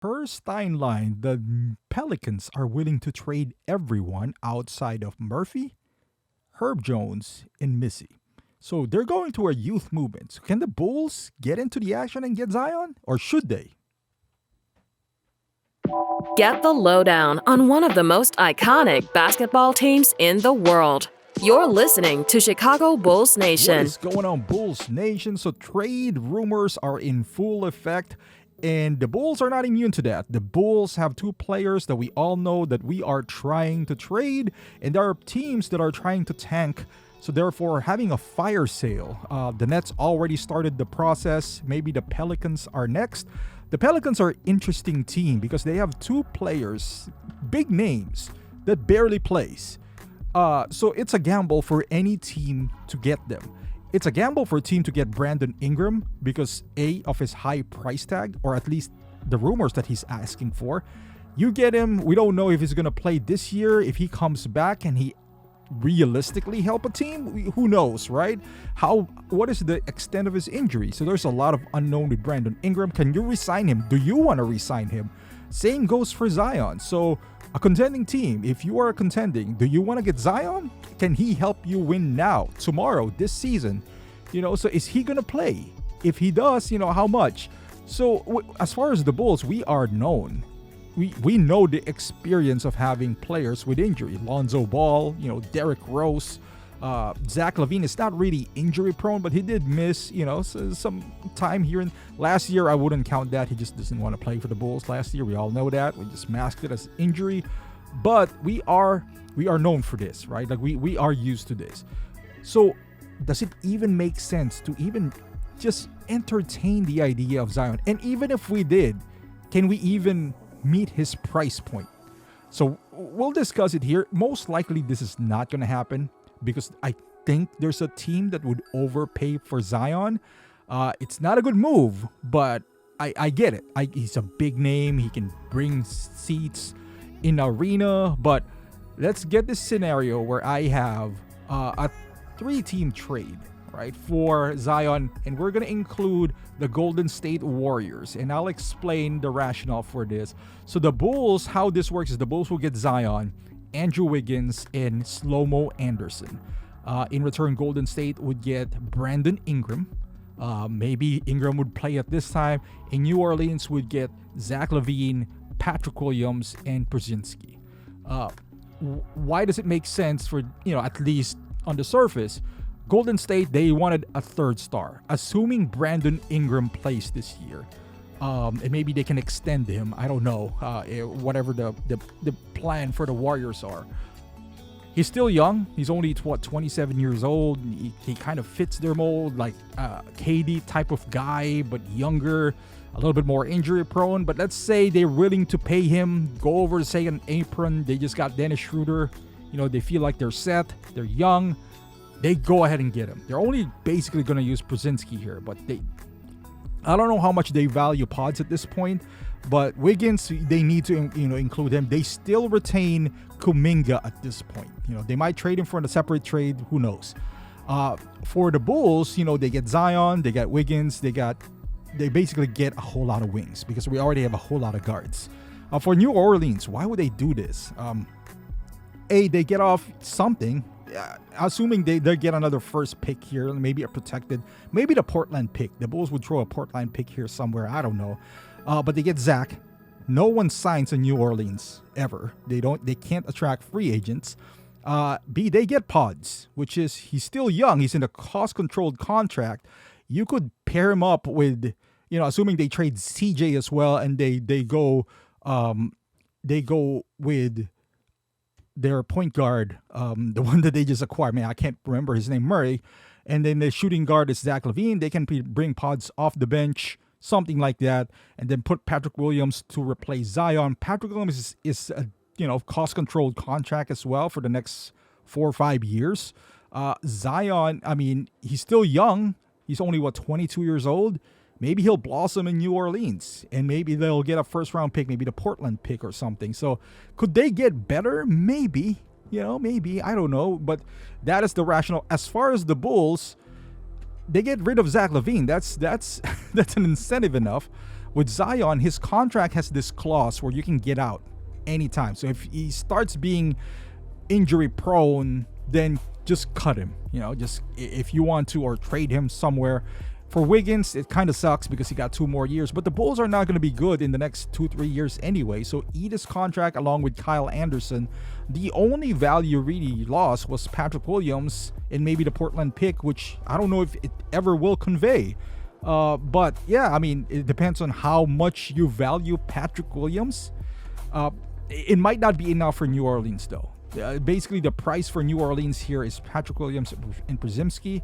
Per line, the Pelicans are willing to trade everyone outside of Murphy, Herb Jones, and Missy. So they're going to a youth movement. So can the Bulls get into the action and get Zion? Or should they? Get the lowdown on one of the most iconic basketball teams in the world. You're listening to Chicago Bulls What Nation. is going on, Bulls Nation? So trade rumors are in full effect. And the Bulls are not immune to that. The Bulls have two players that we all know that we are trying to trade, and there are teams that are trying to tank. So therefore, having a fire sale. The Nets already started the process. Maybe the Pelicans are next. The Pelicans are an interesting team because they have two players, big names, that barely plays. So it's a gamble for any team to get them. It's a gamble for a team to get Brandon Ingram because A, of his high price tag, or at least the rumors that he's asking for. You get him, we don't know if he's going to play this year. If he comes back and he realistically help a team, who knows, right? What is the extent of his injury? So there's a lot of unknown with Brandon Ingram. Can you resign him? Do you want to resign him? Same goes for Zion. So a contending team, if you are contending, do you want to get Zion? Can he help you win now, tomorrow, this season? So is he going to play? If he does, how much? So as far as the Bulls, we are known. We know the experience of having players with injury. Lonzo Ball, Derrick Rose, Zach LaVine is not really injury prone, but he did miss, some time here. And last year, I wouldn't count that. He just doesn't want to play for the Bulls last year. We all know that. We just masked it as injury. But we are known for this, right? Like we are used to this. So does it even make sense to even just entertain the idea of Zion? And even if we did, can we even meet his price point? So we'll discuss it here. Most likely this is not going to happen because I think there's a team that would overpay for Zion. It's not a good move, but I get it. He's a big name. He can bring seats in arena. But let's get this scenario where I have a 3-team trade, right, for Zion, and we're going to include the Golden State Warriors, and I'll explain the rationale for this. So the Bulls, how this works is the Bulls will get Zion, Andrew Wiggins, and Slow-Mo Anderson. In return, Golden State would get Brandon Ingram. Maybe Ingram would play at this time. In New Orleans would get Zach LaVine, Patrick Williams, and Brzezinski. Why does it make sense for, at least on the surface? Golden State, they wanted a third star, assuming Brandon Ingram plays this year. And maybe they can extend him. I don't know. Whatever the plan for the Warriors are. He's still young. He's only 27 years old. He kind of fits their mold, like KD type of guy, but younger, a little bit more injury prone. But let's say they're willing to pay him, go over the second apron. They just got Dennis Schroeder. They feel like they're set. They're young. They go ahead and get him. They're only basically going to use Brzezinski here, but I don't know how much they value pods at this point, but Wiggins, they need to include him. They still retain Kuminga at this point. They might trade him for a separate trade. Who knows? For the Bulls, they get Zion, they got Wiggins, they basically get a whole lot of wings because we already have a whole lot of guards. For New Orleans, why would they do this? They get off something. Assuming they get another first pick here, maybe a protected, maybe the Portland pick. The Bulls would throw a Portland pick here somewhere. I don't know. But they get Zach. No one signs in New Orleans ever. They can't attract free agents. B, they get Pods, which is, he's still young. He's in a cost-controlled contract. You could pair him up with, assuming they trade CJ as well, and they go with their point guard, the one that they just acquired. Man, I can't remember his name, Murray. And then the shooting guard is Zach LaVine. They can bring Pods off the bench, something like that, and then put Patrick Williams to replace Zion. Patrick Williams is a cost-controlled contract as well for the next 4 or 5 years. Zion, he's still young. He's only, 22 years old. Maybe he'll blossom in New Orleans, and maybe they'll get a first-round pick, maybe the Portland pick or something. So could they get better? Maybe. Maybe. I don't know. But that is the rationale. As far as the Bulls, they get rid of Zach LaVine. That's an incentive enough. With Zion, his contract has this clause where you can get out anytime. So if he starts being injury prone, then just cut him. Just if you want to, or trade him somewhere. For Wiggins, it kind of sucks because he got 2 more years, but the Bulls are not going to be good in the next 2-3 years anyway. So eat his contract along with Kyle Anderson. The only value really lost was Patrick Williams and maybe the Portland pick, which I don't know if it ever will convey. But yeah, I mean, it depends on how much you value Patrick Williams. It might not be enough for New Orleans though. Basically, the price for New Orleans here is Patrick Williams and Przemski.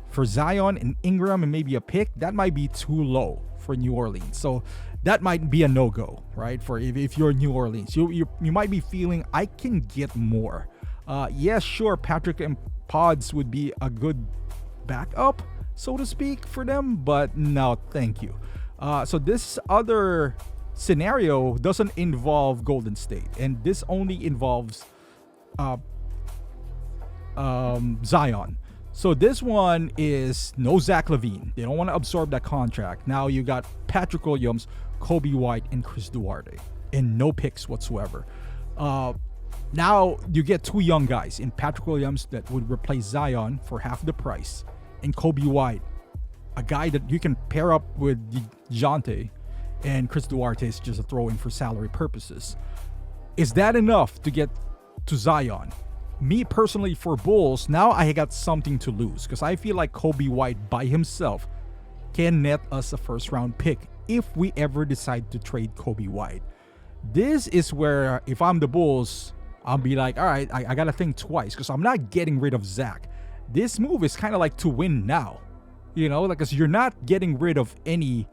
For Zion and Ingram and maybe a pick, that might be too low for New Orleans. So that might be a no-go, right? For if you're New Orleans, you might be feeling I can get more. Yes, sure, Patrick and Pods would be a good backup, so to speak, for them, but no, thank you. So this other scenario doesn't involve Golden State, and this only involves Zion. So this one is no Zach LaVine. They don't want to absorb that contract. Now you got Patrick Williams, Kobe White, and Chris Duarte, and no picks whatsoever. Now you get 2 young guys in Patrick Williams that would replace Zion for half the price, and Kobe White, a guy that you can pair up with DeJounte, and Chris Duarte is just a throw-in for salary purposes. Is that enough to get to Zion? Me personally, for Bulls, now I got something to lose because I feel like Kobe White by himself can net us a first-round pick if we ever decide to trade Kobe White. This is where, if I'm the Bulls, I'll be like, all right, I got to think twice because I'm not getting rid of Zach. This move is kind of like to win now, because you're not getting rid of any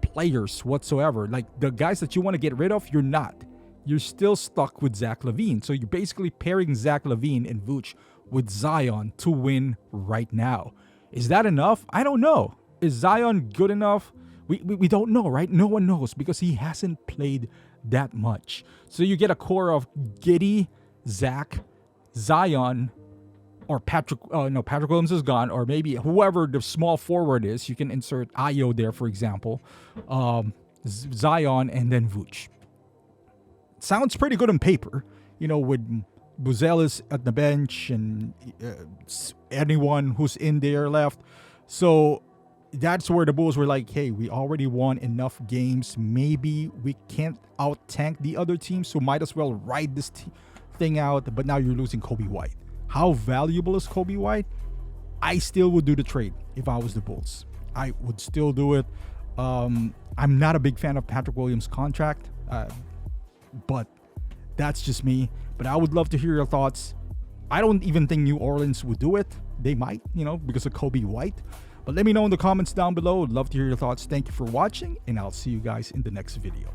players whatsoever. Like the guys that you want to get rid of, you're not. You're still stuck with Zach LaVine. So you're basically pairing Zach LaVine and Vooch with Zion to win right now. Is that enough? I don't know. Is Zion good enough? We don't know, right? No one knows because he hasn't played that much. So you get a core of Giddey, Zach, Zion, or Patrick Williams is gone, or maybe whoever the small forward is. You can insert Ayo there, for example. Zion, and then Vooch. Sounds pretty good on paper, with Buzelis at the bench and anyone who's in there left. So that's where the Bulls were like, hey, we already won enough games. Maybe we can't out-tank the other team, so might as well ride this thing out. But now you're losing Kobe White. How valuable is Kobe White? I still would do the trade if I was the Bulls. I would still do it. I'm not a big fan of Patrick Williams' contract. But that's just me. But I would love to hear your thoughts. I don't even think New Orleans would do it. They might, because of Kobe White. But let me know in the comments down below. I'd love to hear your thoughts. Thank you for watching, and I'll see you guys in the next video.